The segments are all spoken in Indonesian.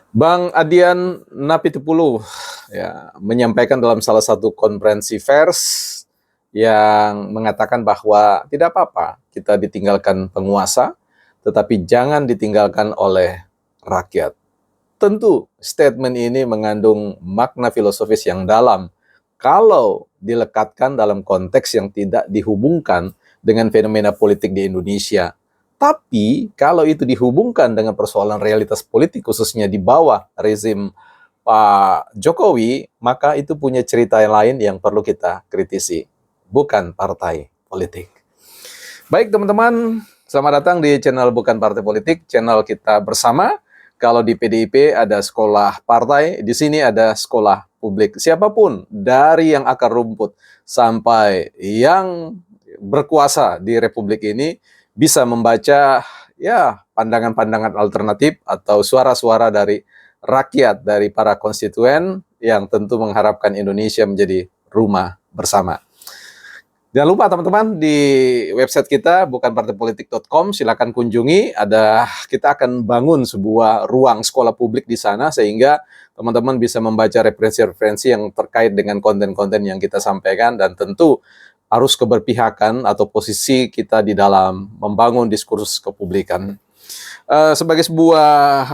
Bang Adian Napitupulu ya menyampaikan dalam salah satu konferensi pers yang mengatakan bahwa tidak apa-apa kita ditinggalkan penguasa, tetapi jangan ditinggalkan oleh rakyat. Tentu statement ini mengandung makna filosofis yang dalam kalau dilekatkan dalam konteks yang tidak dihubungkan dengan fenomena politik di Indonesia. Tapi kalau itu dihubungkan dengan persoalan realitas politik khususnya di bawah rezim Pak Jokowi, maka itu punya cerita yang lain yang perlu kita kritisi, bukan partai politik. Baik teman-teman, selamat datang di channel Bukan Partai Politik, channel kita bersama. Kalau di PDIP ada sekolah partai, di sini ada sekolah publik. Siapapun dari yang akar rumput sampai yang berkuasa di Republik ini bisa membaca ya pandangan-pandangan alternatif atau suara-suara dari rakyat, dari para konstituen yang tentu mengharapkan Indonesia menjadi rumah bersama. Jangan lupa teman-teman di website kita bukanpartaipolitik.com, silakan kunjungi. Kita akan bangun sebuah ruang sekolah publik di sana sehingga teman-teman bisa membaca referensi-referensi yang terkait dengan konten-konten yang kita sampaikan, dan tentu harus keberpihakan atau posisi kita di dalam membangun diskursus kepublikan. Sebagai sebuah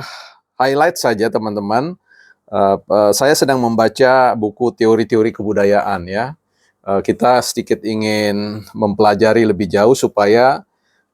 highlight saja teman-teman, saya sedang membaca buku teori-teori kebudayaan ya. Kita sedikit ingin mempelajari lebih jauh supaya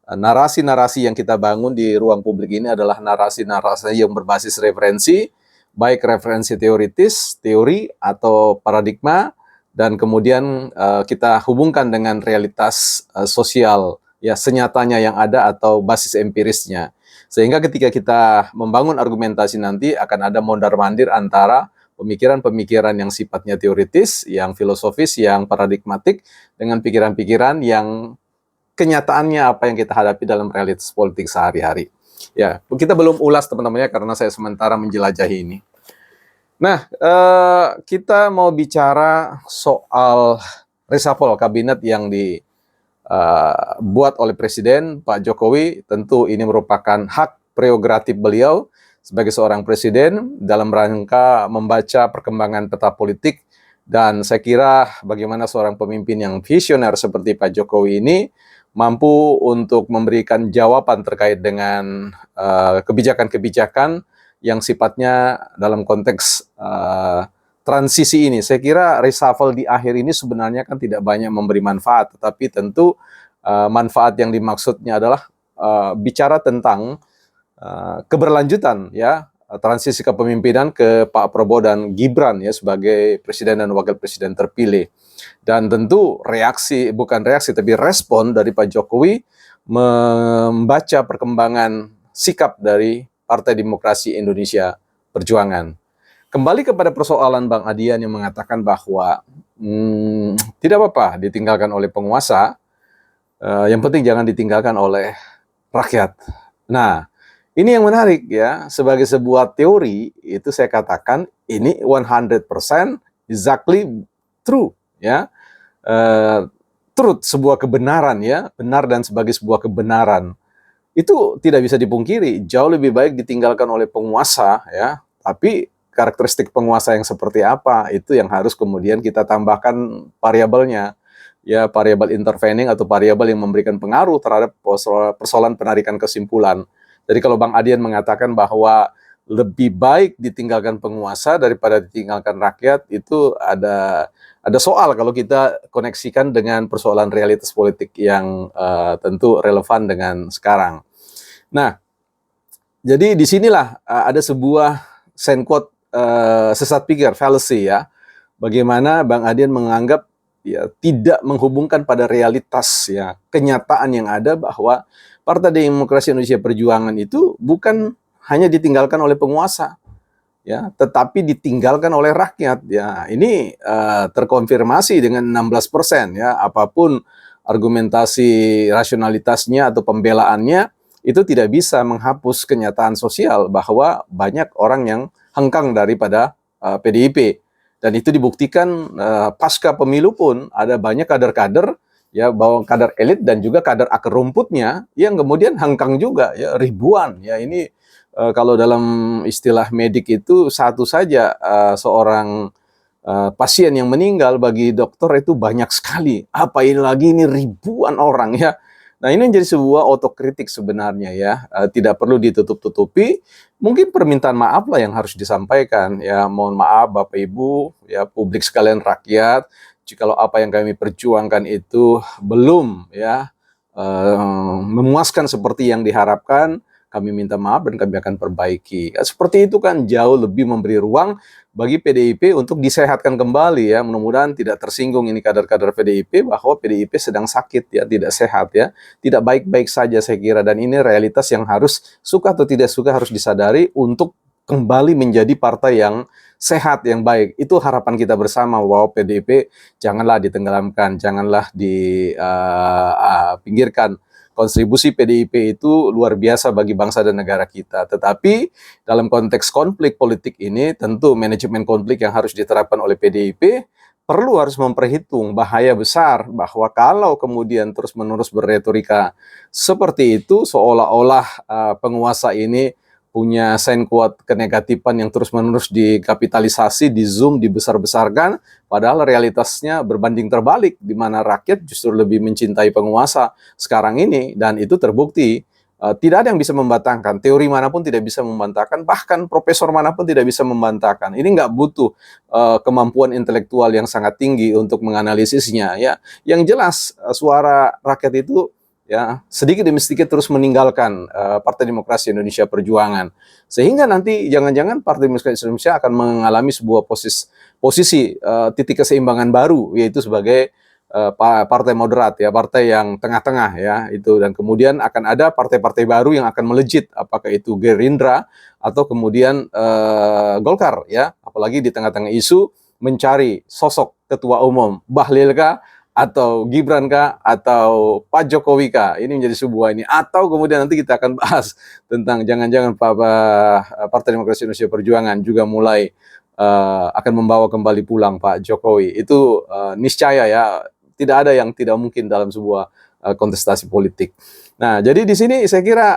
narasi-narasi yang kita bangun di ruang publik ini adalah narasi-narasi yang berbasis referensi, baik referensi teoritis, teori atau paradigma, dan kemudian kita hubungkan dengan realitas sosial ya senyatanya yang ada atau basis empirisnya. Sehingga ketika kita membangun argumentasi nanti akan ada mondar-mandir antara pemikiran-pemikiran yang sifatnya teoritis, yang filosofis, yang paradigmatik, dengan pikiran-pikiran yang kenyataannya apa yang kita hadapi dalam realitas politik sehari-hari. Ya, kita belum ulas teman-temannya karena saya sementara menjelajahi ini. Nah, kita mau bicara soal reshuffle kabinet yang dibuat oleh Presiden Pak Jokowi. Tentu ini merupakan hak prerogatif beliau sebagai seorang presiden dalam rangka membaca perkembangan peta politik, dan saya kira bagaimana seorang pemimpin yang visioner seperti Pak Jokowi ini mampu untuk memberikan jawaban terkait dengan kebijakan-kebijakan yang sifatnya dalam konteks transisi ini. Saya kira reshuffle di akhir ini sebenarnya kan tidak banyak memberi manfaat, tetapi tentu manfaat yang dimaksudnya adalah bicara tentang keberlanjutan ya transisi kepemimpinan ke Pak Prabowo dan Gibran ya sebagai presiden dan wakil presiden terpilih. Dan tentu tapi respon dari Pak Jokowi membaca perkembangan sikap dari Partai Demokrasi Indonesia Perjuangan. Kembali kepada persoalan Bang Adian yang mengatakan bahwa tidak apa-apa ditinggalkan oleh penguasa, yang penting jangan ditinggalkan oleh rakyat. Nah, ini yang menarik ya, sebagai sebuah teori itu saya katakan ini 100% exactly true ya. Truth, sebuah kebenaran ya, benar dan sebagai sebuah kebenaran. Itu tidak bisa dipungkiri, jauh lebih baik ditinggalkan oleh penguasa ya, tapi karakteristik penguasa yang seperti apa itu yang harus kemudian kita tambahkan variabelnya. Ya, variabel intervening atau variabel yang memberikan pengaruh terhadap persoalan penarikan kesimpulan. Jadi kalau Bang Adian mengatakan bahwa lebih baik ditinggalkan penguasa daripada ditinggalkan rakyat, itu ada soal kalau kita koneksikan dengan persoalan realitas politik yang tentu relevan dengan sekarang. Nah, jadi disinilah ada sebuah quote sesat pikir, fallacy ya. Bagaimana Bang Adian menganggap ya tidak menghubungkan pada realitas ya kenyataan yang ada bahwa Partai Demokrasi Indonesia Perjuangan itu bukan hanya ditinggalkan oleh penguasa ya, tetapi ditinggalkan oleh rakyat ya. Ini terkonfirmasi dengan 16% ya. Apapun argumentasi rasionalitasnya atau pembelaannya, itu tidak bisa menghapus kenyataan sosial bahwa banyak orang yang hengkang daripada PDIP. Dan itu dibuktikan pasca pemilu pun ada banyak kader-kader ya, bahwa kader elit dan juga kader akar rumputnya yang kemudian hengkang juga ya, ribuan ya. Ini kalau dalam istilah medik itu satu saja seorang pasien yang meninggal bagi dokter itu banyak sekali. Apa ini lagi ini ribuan orang ya. Nah ini menjadi sebuah otokritik sebenarnya ya. Tidak perlu ditutup-tutupi. Mungkin permintaan maaf lah yang harus disampaikan ya. Mohon maaf Bapak Ibu ya, publik sekalian, rakyat. Jikalau apa yang kami perjuangkan itu belum ya memuaskan seperti yang diharapkan, kami minta maaf dan kami akan perbaiki. Seperti itu kan jauh lebih memberi ruang bagi PDIP untuk disehatkan kembali ya. Mudah-mudahan tidak tersinggung ini kader-kader PDIP bahwa PDIP sedang sakit ya, tidak sehat ya. Tidak baik-baik saja saya kira, dan ini realitas yang harus suka atau tidak suka harus disadari untuk kembali menjadi partai yang sehat, yang baik. Itu harapan kita bersama bahwa PDIP janganlah ditenggelamkan, janganlah dipinggirkan. Kontribusi PDIP itu luar biasa bagi bangsa dan negara kita. Tetapi dalam konteks konflik politik ini, tentu manajemen konflik yang harus diterapkan oleh PDIP harus memperhitung bahaya besar bahwa kalau kemudian terus-menerus berretorika seperti itu, seolah-olah penguasa ini punya sign kuat kenegatifan yang terus-menerus dikapitalisasi, di zoom, dibesar-besarkan, padahal realitasnya berbanding terbalik, di mana rakyat justru lebih mencintai penguasa sekarang ini, dan itu terbukti. Tidak ada yang bisa membantahkan, teori manapun tidak bisa membantahkan, bahkan profesor manapun tidak bisa membantahkan. Ini nggak butuh kemampuan intelektual yang sangat tinggi untuk menganalisisnya. Ya, yang jelas suara rakyat itu ya sedikit demi sedikit terus meninggalkan Partai Demokrasi Indonesia Perjuangan, sehingga nanti jangan-jangan Partai Demokrasi Indonesia akan mengalami sebuah posisi titik keseimbangan baru, yaitu sebagai partai moderat ya, partai yang tengah-tengah ya itu, dan kemudian akan ada partai-partai baru yang akan melejit, apakah itu Gerindra atau kemudian Golkar ya, apalagi di tengah-tengah isu mencari sosok ketua umum, Bahlil kah atau Gibran kah atau Pak Jokowi kah, ini menjadi sebuah ini, atau kemudian nanti kita akan bahas tentang jangan-jangan Partai Demokrasi Indonesia Perjuangan juga mulai akan membawa kembali pulang Pak Jokowi. Itu niscaya ya, tidak ada yang tidak mungkin dalam sebuah kontestasi politik. Nah, jadi di sini saya kira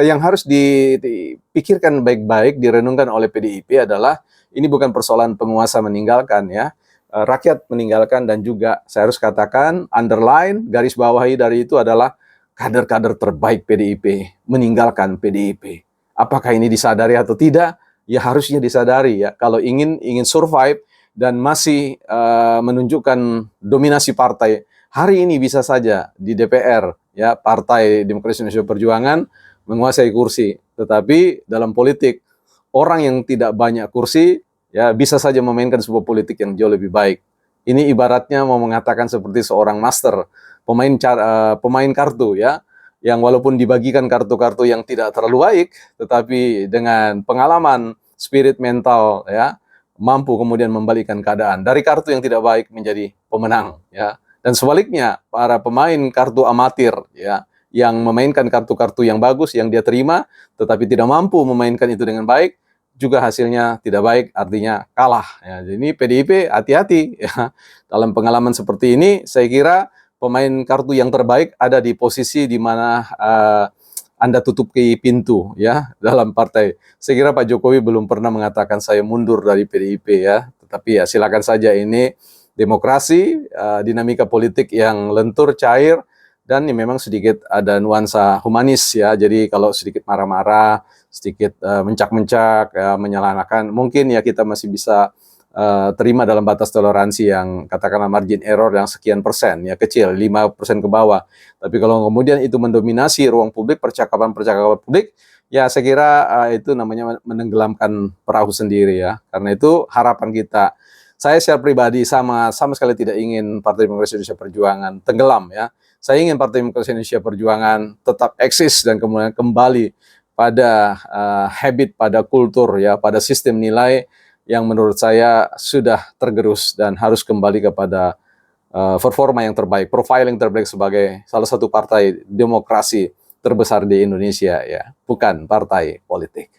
yang harus dipikirkan baik-baik, direnungkan oleh PDIP adalah ini bukan persoalan penguasa meninggalkan ya, rakyat meninggalkan, dan juga saya harus katakan, underline, garis bawahi dari itu adalah kader-kader terbaik PDIP meninggalkan PDIP. Apakah ini disadari atau tidak? Ya harusnya disadari ya. Kalau ingin survive dan masih menunjukkan dominasi partai, hari ini bisa saja di DPR ya Partai Demokrasi Indonesia Perjuangan menguasai kursi. Tetapi dalam politik, orang yang tidak banyak kursi ya bisa saja memainkan sebuah politik yang jauh lebih baik. Ini ibaratnya mau mengatakan seperti seorang master, pemain kartu ya, yang walaupun dibagikan kartu-kartu yang tidak terlalu baik, tetapi dengan pengalaman, spirit mental ya, mampu kemudian membalikkan keadaan dari kartu yang tidak baik menjadi pemenang ya. Dan sebaliknya, para pemain kartu amatir ya, yang memainkan kartu-kartu yang bagus yang dia terima tetapi tidak mampu memainkan itu dengan baik, juga hasilnya tidak baik, artinya kalah ya. Jadi PDIP hati-hati ya. Dalam pengalaman seperti ini, saya kira pemain kartu yang terbaik ada di posisi di mana Anda tutupi pintu ya dalam partai. Saya kira Pak Jokowi belum pernah mengatakan saya mundur dari PDIP ya, tetapi ya silakan saja, ini demokrasi, dinamika politik yang lentur, cair, dan ini memang sedikit ada nuansa humanis ya. Jadi kalau sedikit marah-marah, sedikit mencak-mencak, menyalahkan, mungkin ya kita masih bisa terima dalam batas toleransi yang katakanlah margin error yang sekian persen ya, kecil, 5% ke bawah. Tapi kalau kemudian itu mendominasi ruang publik, percakapan publik, ya saya kira itu namanya menenggelamkan perahu sendiri ya. Karena itu harapan kita, saya secara pribadi sama sekali tidak ingin Partai Demokrasi Indonesia Perjuangan tenggelam ya. Saya ingin Partai Demokrasi Indonesia Perjuangan tetap eksis dan kemudian kembali pada habit, pada kultur ya, pada sistem nilai yang menurut saya sudah tergerus dan harus kembali kepada performa yang terbaik, profil yang terbaik sebagai salah satu partai demokrasi terbesar di Indonesia ya, bukan partai politik.